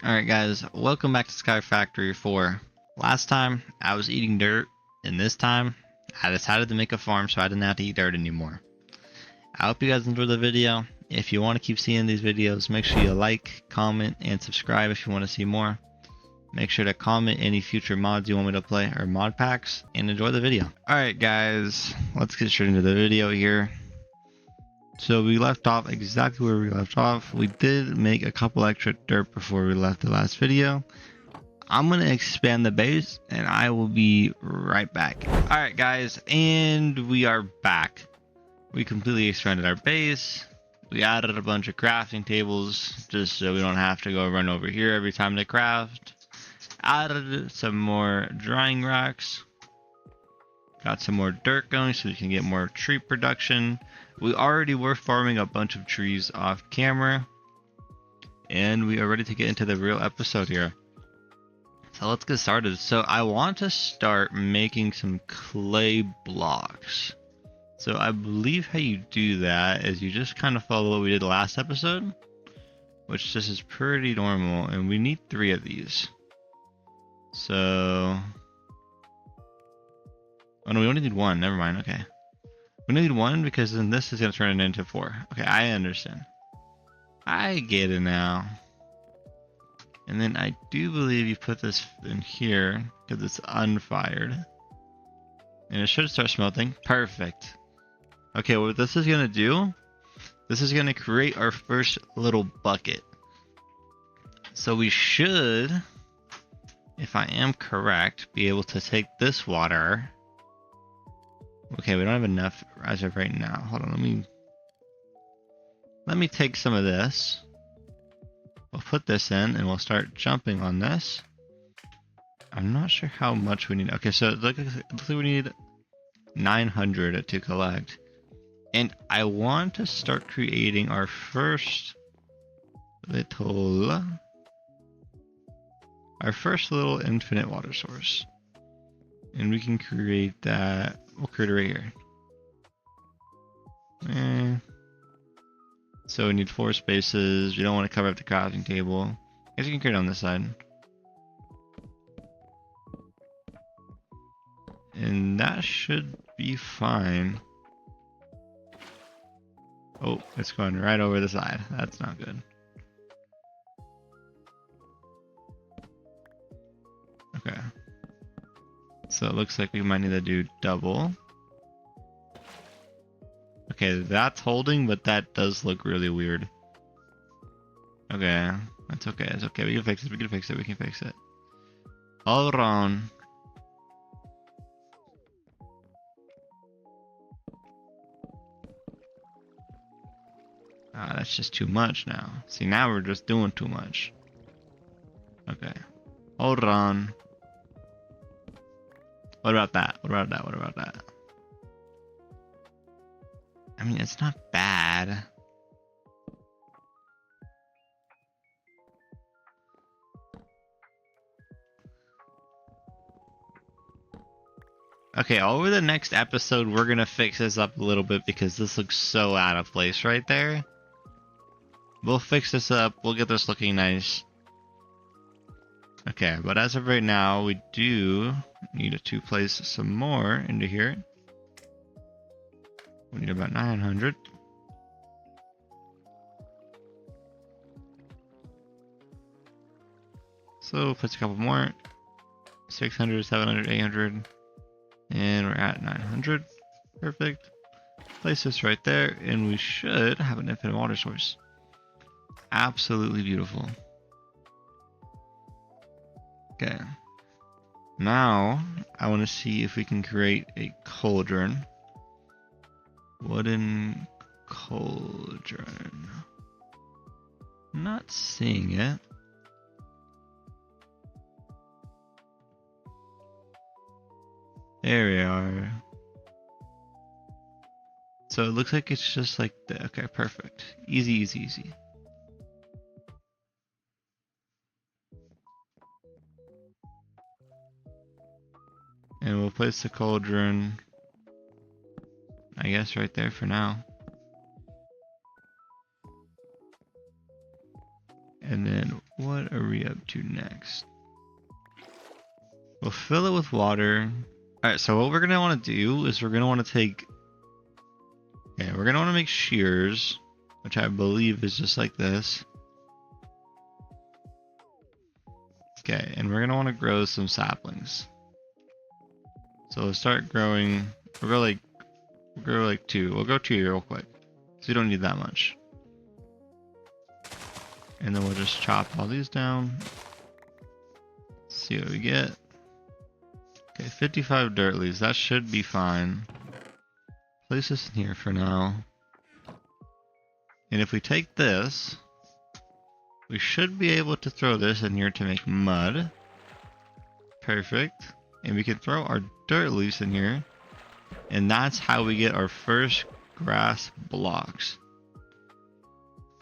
Alright guys, welcome back to SkyFactory 4. Last time, I was eating dirt, and this time, I decided to make a farm so I didn't have to eat dirt anymore. I hope you guys enjoyed the video. If you want to keep seeing these videos, make sure you like, comment, and subscribe if you want to see more. Make sure to comment any future mods you want me to play, or mod packs, and enjoy the video. Alright guys, let's get straight into the video here. So we left off exactly where we left off. We did make a couple extra dirt before we left the last video. I'm going to expand the base and I will be right back. Alright guys, and we are back. We completely expanded our base. We added a bunch of crafting tables just so we don't have to go run over here every time to craft. Added some more drying racks. Got some more dirt going so we can get more tree production. We already were farming a bunch of trees off camera. And we are ready to get into the real episode here. So let's get started. So I want to start making some clay blocks. So I believe how you do that is you just kind of follow what we did last episode. Which this is pretty normal. And we need 3 of these. So... oh no, we only need 1. Never mind. Okay. We need 1 because then this is going to turn it into 4. Okay, I understand. I get it now. And then I do believe you put this in here because it's unfired. And it should start smelting. Perfect. Okay, what this is going to do, this is going to create our first little bucket. So we should, if I am correct, be able to take this water. Okay, we don't have enough as of right now. Hold on, let me take some of this. We'll put this in and we'll start jumping on this. I'm not sure how much we need. Okay, so it looks like we need 900 to collect. And I want to start creating our first little infinite water source. And we can create that. We'll create it right here. So we need 4 spaces. We don't want to cover up the crafting table. I guess you can create it on this side. And that should be fine. Oh, it's going right over the side. That's not good. Okay. So it looks like we might need to do double. Okay, that's holding, but that does look really weird. Okay, that's okay. It's okay. We can fix it. We can fix it. We can fix it. All around. Ah, that's just too much now. See, now we're just doing too much. Okay. Hold on. What about that? What about that? What about that? I mean, it's not bad. Okay, over the next episode, we're gonna fix this up a little bit because this looks so out of place right there. We'll fix this up. We'll get this looking nice. Okay, but as of right now, we do need to place some more into here. We need about 900. So place a couple more. 600, 700, 800. And we're at 900. Perfect. Place this right there, and we should have an infinite water source. Absolutely beautiful. Okay. Now, I want to see if we can create a cauldron. Wooden cauldron. Not seeing it. There we are. So it looks like it's just like the, okay, perfect. Easy, easy, easy. And we'll place the cauldron, I guess, right there for now. And then what are we up to next? We'll fill it with water. Alright, so what we're going to want to do is we're going to want to take... Okay, we're going to want to make shears, which I believe is just like this. Okay, and we're going to want to grow some saplings. So we'll start growing... We'll grow like 2. We'll go 2 real quick, because we don't need that much. And then we'll just chop all these down. See what we get. Okay, 55 dirt leaves. That should be fine. Place this in here for now. And if we take this, we should be able to throw this in here to make mud. Perfect. And we can throw our dirt leaves in here. And that's how we get our first grass blocks.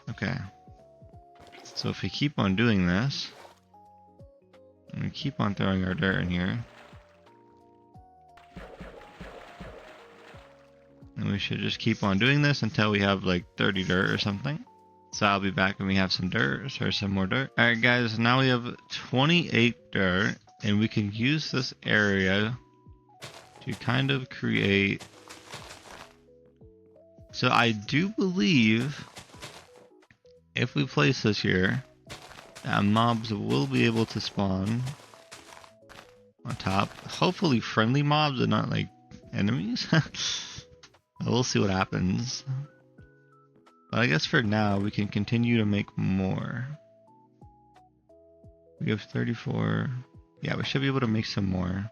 Okay. So if we keep on doing this, and we keep on throwing our dirt in here, and we should just keep on doing this until we have like 30 dirt or something. So I'll be back when we have some dirt or some more dirt. Alright guys, now we have 28 dirt, and we can use this area to kind of create... So I do believe if we place this here, mobs will be able to spawn on top. Hopefully friendly mobs and not like enemies. We'll see what happens. But I guess for now we can continue to make more. We have 34. Yeah, we should be able to make some more.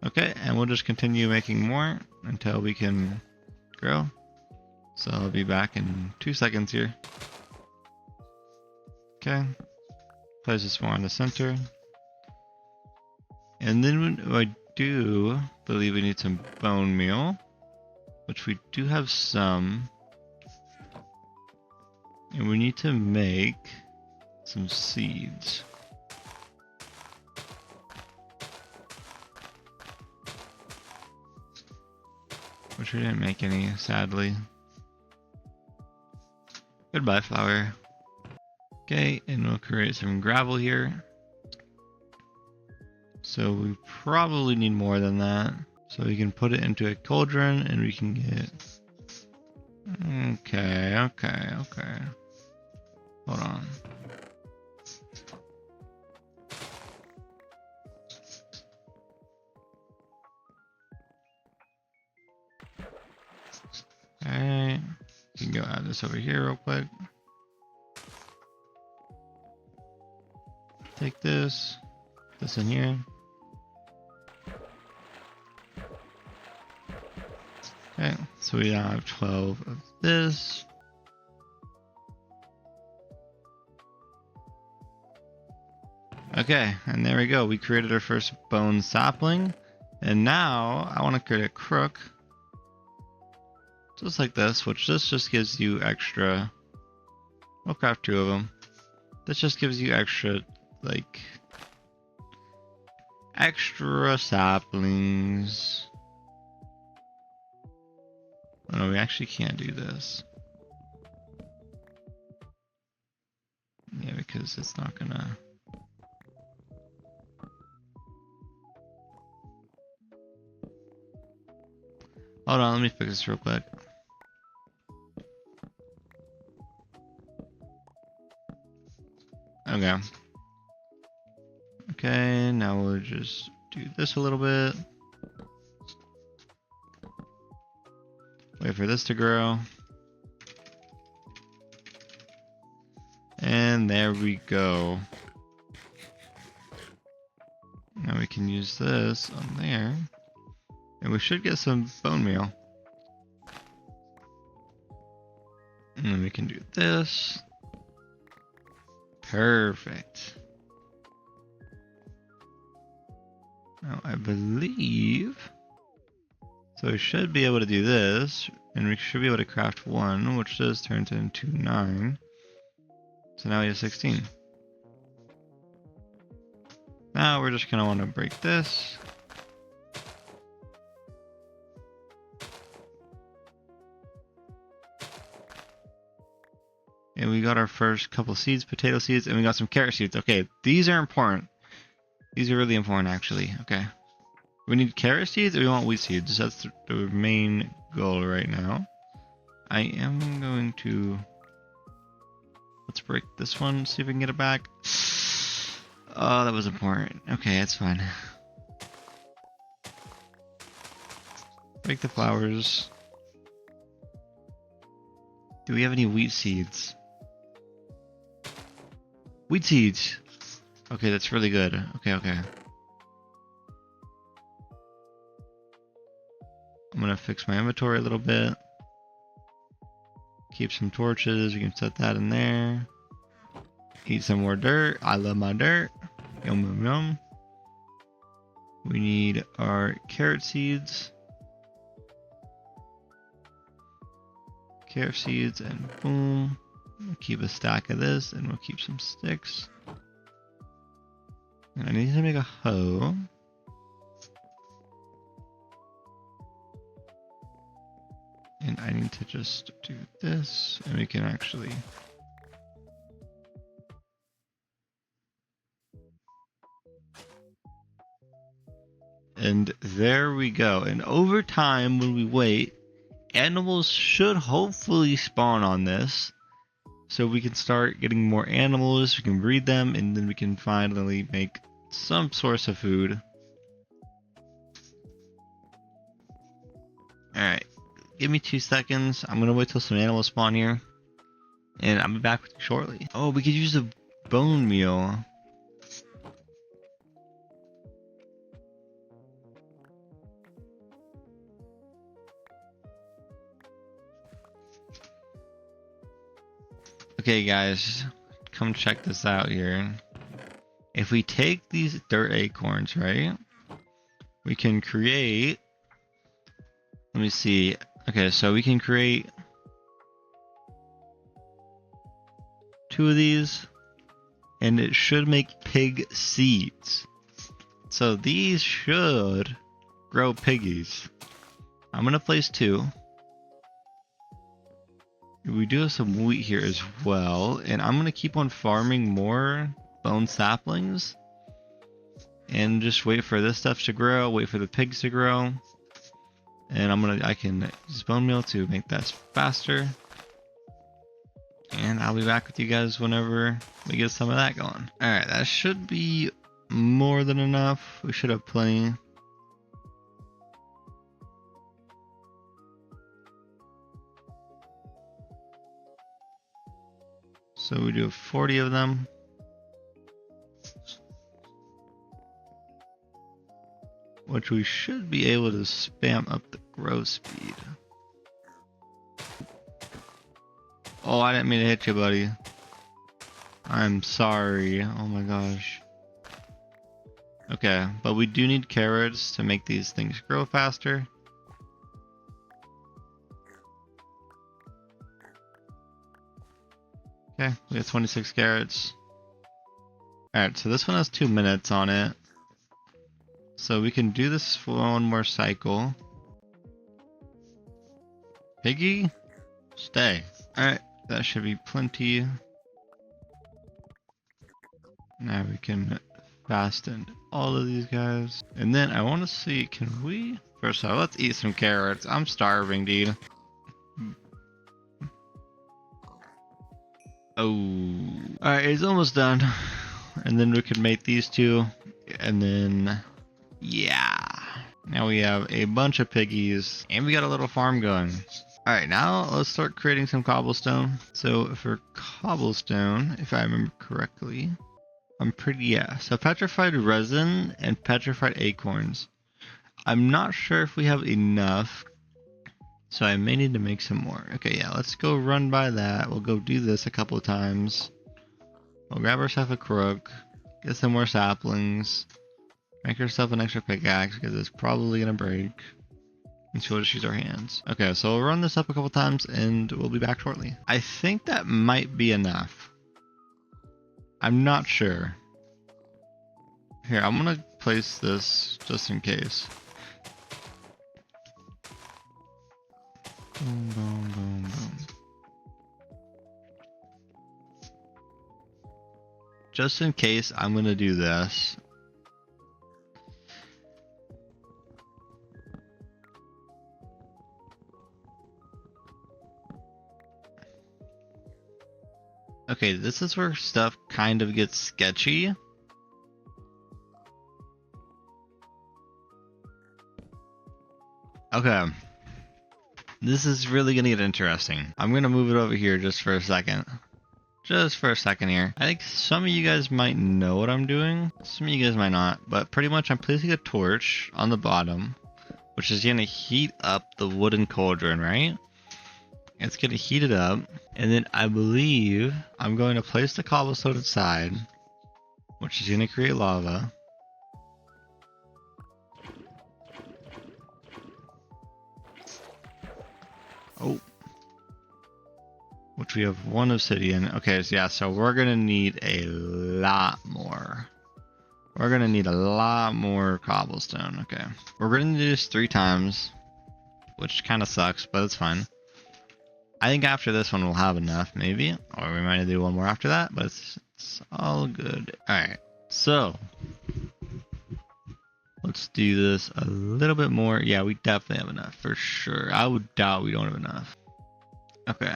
Okay, and we'll just continue making more until we can grow. So I'll be back in 2 seconds here. Okay, place this more in the center. And then I do believe we need some bone meal, which we do have some. And we need to make some seeds. Which we didn't make any, sadly. Goodbye, flower. Okay, and we'll create some gravel here. So we probably need more than that. So we can put it into a cauldron and we can get... Okay. Hold on. Alright, you can go add this over here real quick. Take this in here. Okay, so we now have 12 of this. Okay, and there we go. We created our first bone sapling. And now I want to create a crook. Just like this, which this just gives you extra. We'll craft 2 of them. This just gives you extra, like, extra saplings. Oh no, we actually can't do this. Yeah, because it's not gonna... Hold on, let me fix this real quick. Okay. Okay, now we'll just do this a little bit. Wait for this to grow. And there we go. Now we can use this on there. And we should get some bone meal. And then we can do this. Perfect. Now I believe... So we should be able to do this. And we should be able to craft 1, which this turns into 9. So now we have 16. Now we're just going to want to break this. And we got our first couple seeds, potato seeds, and we got some carrot seeds. Okay, these are important. These are really important, actually. Okay. We need carrot seeds or we want wheat seeds? That's the main goal right now. I am going to... Let's break this one, see if we can get it back. Oh, that was important. Okay, it's fine. Break the flowers. Do we have any wheat seeds? Wheat seeds! Okay, that's really good. Okay. I'm gonna fix my inventory a little bit. Keep some torches, we can set that in there. Eat some more dirt. I love my dirt. Yum yum yum. We need our carrot seeds. Carrot seeds and boom. We'll keep a stack of this and we'll keep some sticks. And I need to make a hoe. And I need to just do this and we can actually... And there we go. And over time, when we wait, animals should hopefully spawn on this. So we can start getting more animals, we can breed them, and then we can finally make some source of food. Alright, give me 2 seconds. I'm gonna wait till some animals spawn here. And I'll be back with you shortly. Oh, we could use a bone meal. Okay guys, come check this out here. If we take these dirt acorns, right, we can create, let me see, okay, so we can create 2 of these, and it should make pig seeds. So these should grow piggies. I'm gonna place 2. We do have some wheat here as well, and I'm gonna keep on farming more bone saplings and just wait for this stuff to grow, wait for the pigs to grow, and I can use bone meal to make that faster, and I'll be back with you guys whenever we get some of that going. Alright, that should be more than enough. We should have plenty. So we do 40 of them. Which we should be able to spam up the growth speed. Oh, I didn't mean to hit you, buddy. I'm sorry. Oh my gosh. Okay, but we do need carrots to make these things grow faster. Okay, we have 26 carrots. Alright, so this one has 2 minutes on it. So we can do this for one more cycle. Piggy, stay. Alright, that should be plenty. Now we can fasten all of these guys. And then I want to see, can we... First off, let's eat some carrots. I'm starving, dude. Oh. Alright, it's almost done. And then we can make these 2. And then... Yeah. Now we have a bunch of piggies. And we got a little farm going. Alright, now let's start creating some cobblestone. So for cobblestone, if I remember correctly... So petrified resin and petrified acorns. I'm not sure if we have enough. So I may need to make some more. Okay, yeah, let's go run by that. We'll go do this a couple of times. We'll grab ourselves a crook, get some more saplings, make ourselves an extra pickaxe because it's probably gonna break. And so we'll just use our hands. Okay, so we'll run this up a couple times and we'll be back shortly. I think that might be enough. I'm not sure. Here, I'm gonna place this just in case. Boom, boom, boom, boom. just in case, I'm gonna do this. Okay, this is where stuff kind of gets sketchy. Okay. This is really gonna get interesting. I'm gonna move it over here just for a second. Just for a second here. I think some of you guys might know what I'm doing. Some of you guys might not. But pretty much I'm placing a torch on the bottom, which is gonna heat up the wooden cauldron, right? It's gonna heat it up. And then I believe I'm going to place the cobblestone inside, which is gonna create lava. Oh. Which we have 1 obsidian. Okay, so yeah, so we're gonna need a lot more. We're gonna need a lot more cobblestone. Okay. We're gonna do this 3 times, which kind of sucks, but it's fine. I think after this one we'll have enough, maybe. Or we might do one more after that, but it's all good. Alright, so let's do this a little bit more. Yeah, we definitely have enough, for sure. I would doubt we don't have enough. Okay.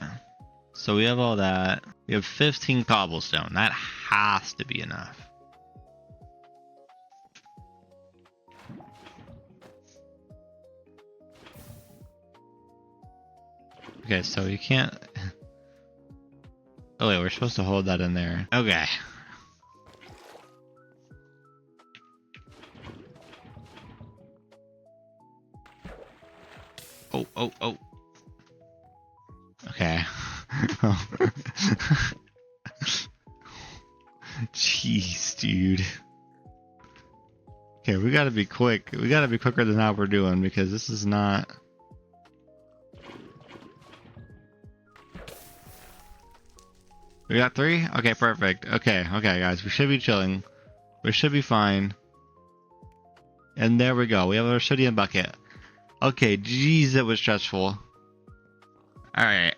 So we have all that. We have 15 cobblestone. That has to be enough. Okay, so you can't... Oh wait, we're supposed to hold that in there. Okay. Oh. Okay. Jeez, dude. Okay, we gotta be quick. We gotta be quicker than how we're doing, because this is not... We got 3? Okay, perfect. Okay, guys, we should be chilling. We should be fine. And there we go. We have our obsidian bucket. Okay, jeez, it was stressful. Alright.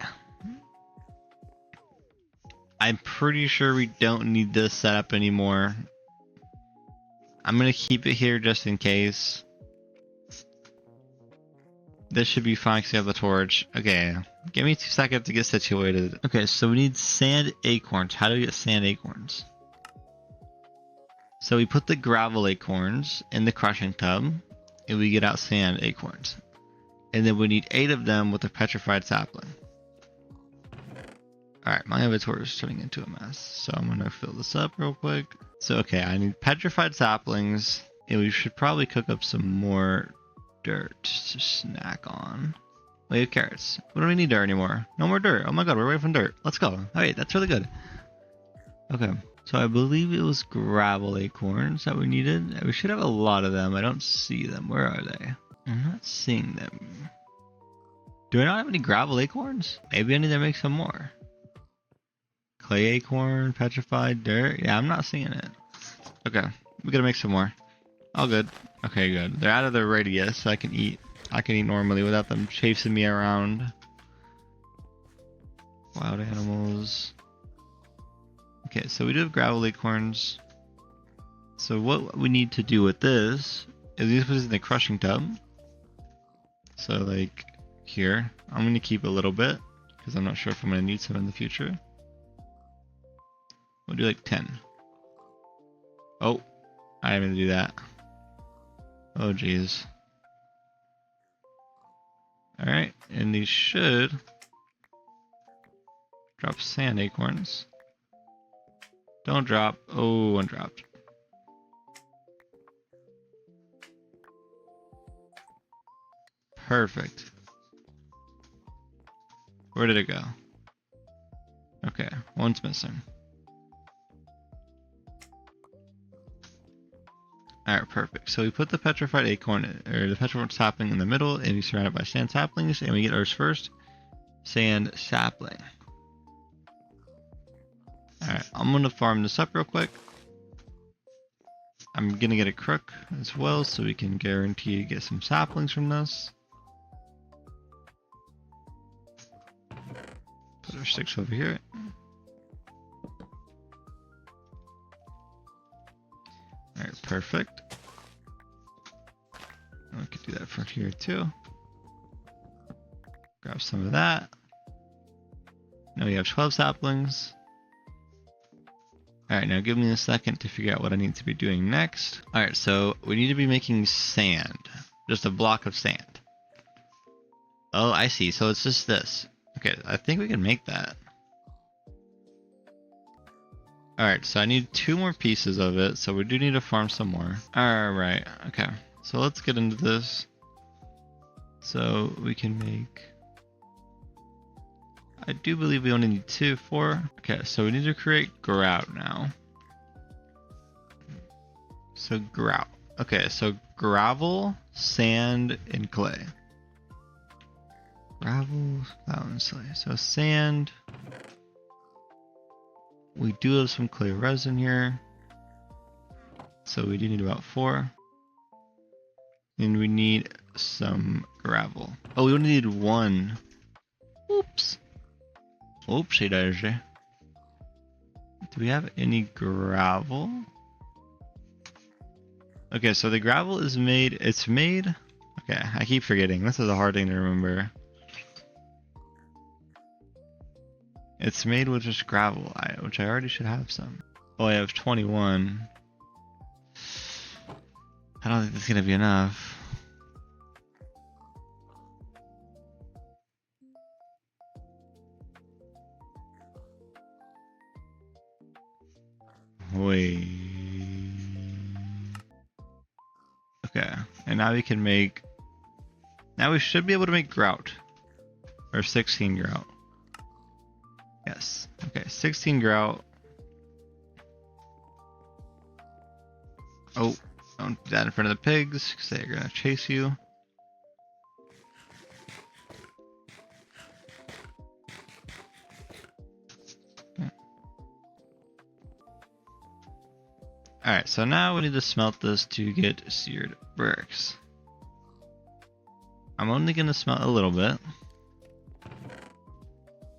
I'm pretty sure we don't need this setup anymore. I'm gonna keep it here just in case. This should be fine because we have the torch. Okay, give me 2 seconds to get situated. Okay, so we need sand acorns. How do we get sand acorns? So we put the gravel acorns in the crushing tub, and we get out sand acorns. And then we need 8 of them with a petrified sapling. Alright, my inventory is turning into a mess, so I'm gonna fill this up real quick. So okay, I need petrified saplings, and we should probably cook up some more dirt to snack on. We have carrots. We don't need dirt anymore. No more dirt. Oh my god, we're away from dirt. Let's go. Alright, that's really good. Okay, so I believe it was gravel acorns that we needed. We should have a lot of them. I don't see them. Where are they? I'm not seeing them. Do I not have any gravel acorns? Maybe I need to make some more. Clay acorn, petrified dirt. Yeah, I'm not seeing it. Okay, we gotta make some more. All good. Okay, good. They're out of their radius, so I can eat. I can eat normally without them chasing me around. Wild animals. Okay, so we do have gravel acorns. So what we need to do with this is these put in the crushing tub. So like here, I'm gonna keep a little bit because I'm not sure if I'm gonna need some in the future. We'll do like 10. Oh, I didn't even do that. Oh jeez. Alright, and these should drop sand acorns. Don't drop. Oh, one dropped. Perfect. Where did it go? Okay, one's missing. Alright, perfect. So we put the petrified acorn, or the petrified sapling in the middle, and we surround it by sand saplings, and we get ours first. Sand sapling. Alright, I'm gonna farm this up real quick. I'm gonna get a crook as well, so we can guarantee to get some saplings from this. Put our sticks over here. Perfect. And we could do that for here too. Grab some of that. Now we have 12 saplings. Alright, now give me a second to figure out what I need to be doing next. Alright, so we need to be making sand. Just a block of sand. Oh, I see. So it's just this. Okay, I think we can make that. Alright, so I need 2 more pieces of it, so we do need to farm some more. Alright, okay. So let's get into this. So we can make... I do believe we only need 2, 4. Okay, so we need to create grout now. So grout. Okay, so gravel, sand, and clay. Gravel, mountain clay. So sand. We do have some clay resin here. So we do need about 4. And we need some gravel. Oh, we only need 1. Oops. Oopsie daisy. Do we have any gravel? Okay, so the gravel is made. It's made. Okay, I keep forgetting. This is a hard thing to remember. It's made with just gravel, which I already should have some. Oh, I have 21. I don't think this is gonna be enough. Wait. Okay, and now we can make. Now we should be able to make grout. Or 16 grout. Yes. Okay, 16 grout. Oh, don't do that in front of the pigs, because they're gonna chase you. Alright, so now we need to smelt this to get seared bricks. I'm only going to smelt a little bit.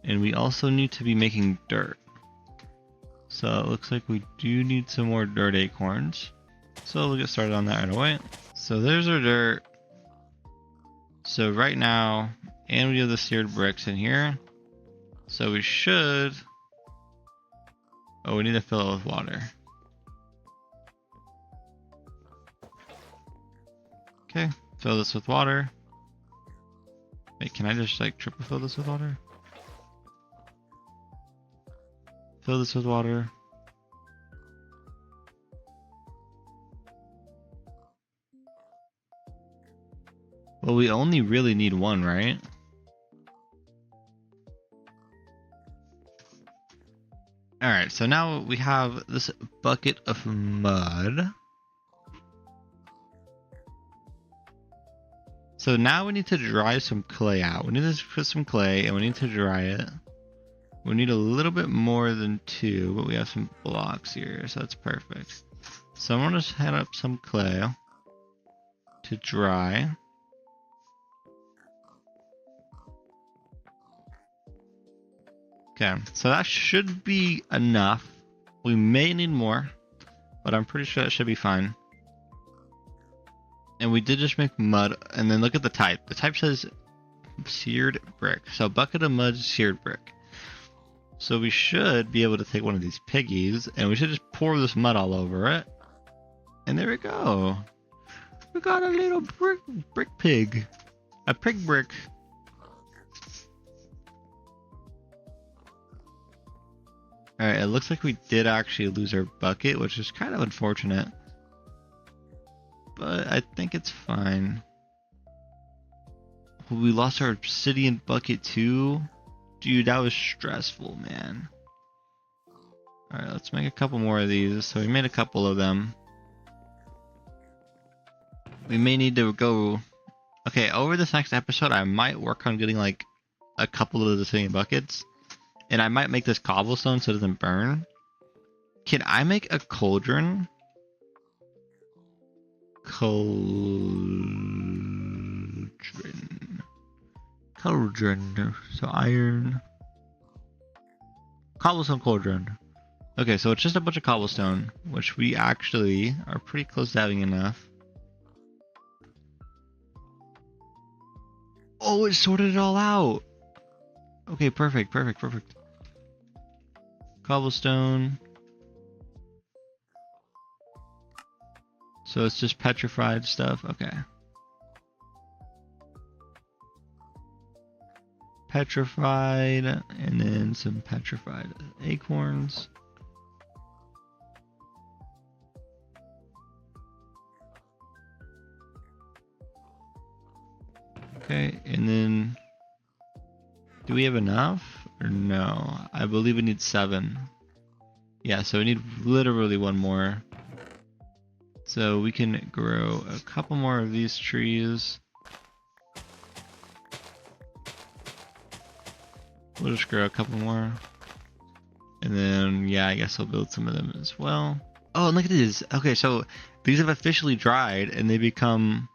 And we also need to be making dirt. So it looks like we do need some more dirt acorns. So we'll get started on that right away. So there's our dirt. So right now, and we have the seared bricks in here. So we should... Oh, we need to fill it with water. Okay, fill this with water. Wait, can I just like triple fill this with water? Fill this with water. Well, we only really need 1, right? Alright, so now we have this bucket of mud. So now we need to dry some clay out. We need to put some clay and we need to dry it. We need a little bit more than 2, but we have some blocks here, so that's perfect. So I'm gonna just head up some clay to dry. Okay, so that should be enough. We may need more, but I'm pretty sure that should be fine. And we did just make mud, and then look at the type. The type says seared brick. So bucket of mud, seared brick. So we should be able to take one of these piggies, and we should just pour this mud all over it. And there we go. We got a little brick pig. A pig brick. Alright, it looks like we did actually lose our bucket, which is kind of unfortunate. But I think it's fine. We lost our obsidian bucket too. Dude, that was stressful, man. Alright, let's make a couple more of these. So we made a couple of them. We may need to go... Okay, over this next episode, I might work on getting like a couple of the obsidian buckets. And I might make this cobblestone so it doesn't burn. Can I make a cauldron? Cauldron. So iron. Cobblestone cauldron. Okay, so it's just a bunch of cobblestone, which we actually are pretty close to having enough. Oh, it sorted it all out. Okay, perfect, perfect, perfect. Cobblestone. So it's just petrified stuff. Okay. Petrified, and then some petrified acorns. Okay, and then do we have enough or no? I believe we need 7. Yeah, so we need literally 1 more. So we can grow a couple more of these trees. We'll just grow a couple more. And then, yeah, I guess I'll build some of them as well. Oh, and look at this. Okay, so these have officially dried and they become,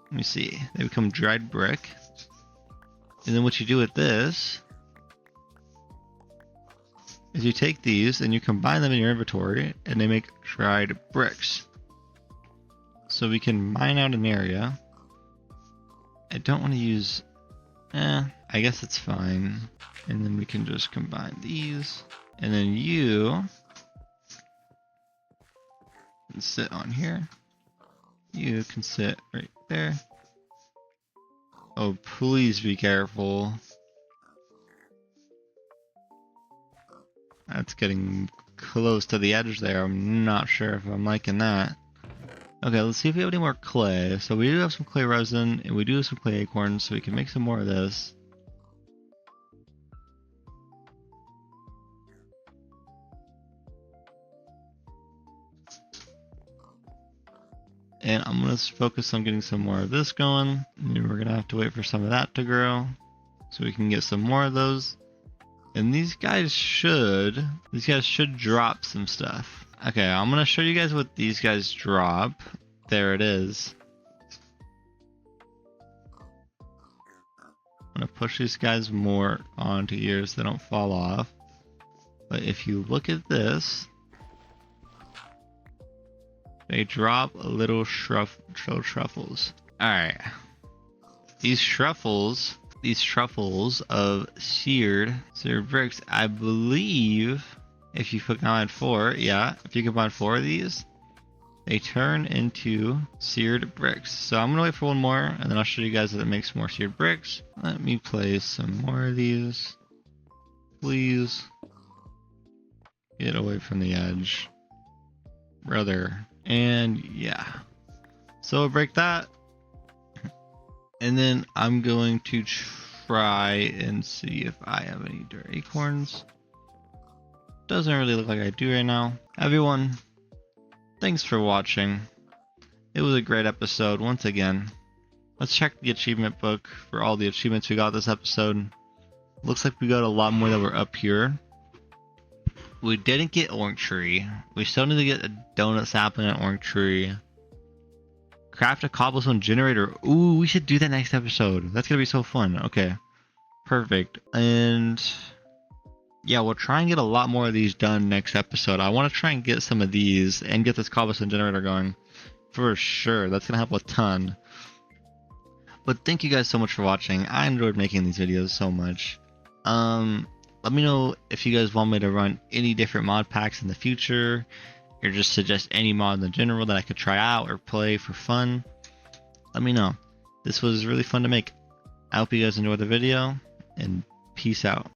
let me see, they become dried brick. And then what you do with this is you take these and you combine them in your inventory and they make dried bricks. So we can mine out an area. I don't want to use, I guess it's fine. And then we can just combine these. And then you can sit on here. You can sit right there. Oh, please be careful. That's getting close to the edge there. I'm not sure if I'm liking that. Okay, let's see if we have any more clay. So we do have some clay resin, and we do have some clay acorns, so we can make some more of this. And I'm going to focus on getting some more of this going. And we're going to have to wait for some of that to grow, so we can get some more of those. And these guys should drop some stuff. Okay, I'm gonna show you guys what these guys drop. There it is. I'm gonna push these guys more onto here so they don't fall off. But if you look at this, they drop little truffles. Alright. These truffles of seared bricks, I believe if you combine 4, if you combine 4 of these, they turn into seared bricks. So I'm gonna wait for 1 more and then I'll show you guys that it makes more seared bricks. Let me place some more of these. Please get away from the edge, brother. And yeah, so we'll break that. And then I'm going to try and see if I have any dirt acorns. Doesn't really look like I do right now. Everyone, thanks for watching. It was a great episode once again. Let's check the achievement book for all the achievements we got this episode. Looks like we got a lot more that were up here. We didn't get orange tree. We still need to get a donut sapling and orange tree. Craft a cobblestone generator. Ooh, we should do that next episode. That's gonna be so fun. Okay, perfect. And yeah, we'll try and get a lot more of these done next episode. I want to try and get some of these and get this cobblestone generator going for sure. That's gonna help a ton. But thank you guys so much for watching. I enjoyed making these videos so much. Let me know if you guys want me to run any different mod packs in the future, or just suggest any mod in general that I could try out or play for fun. Let me know. This was really fun to make. I hope you guys enjoyed the video, and peace out.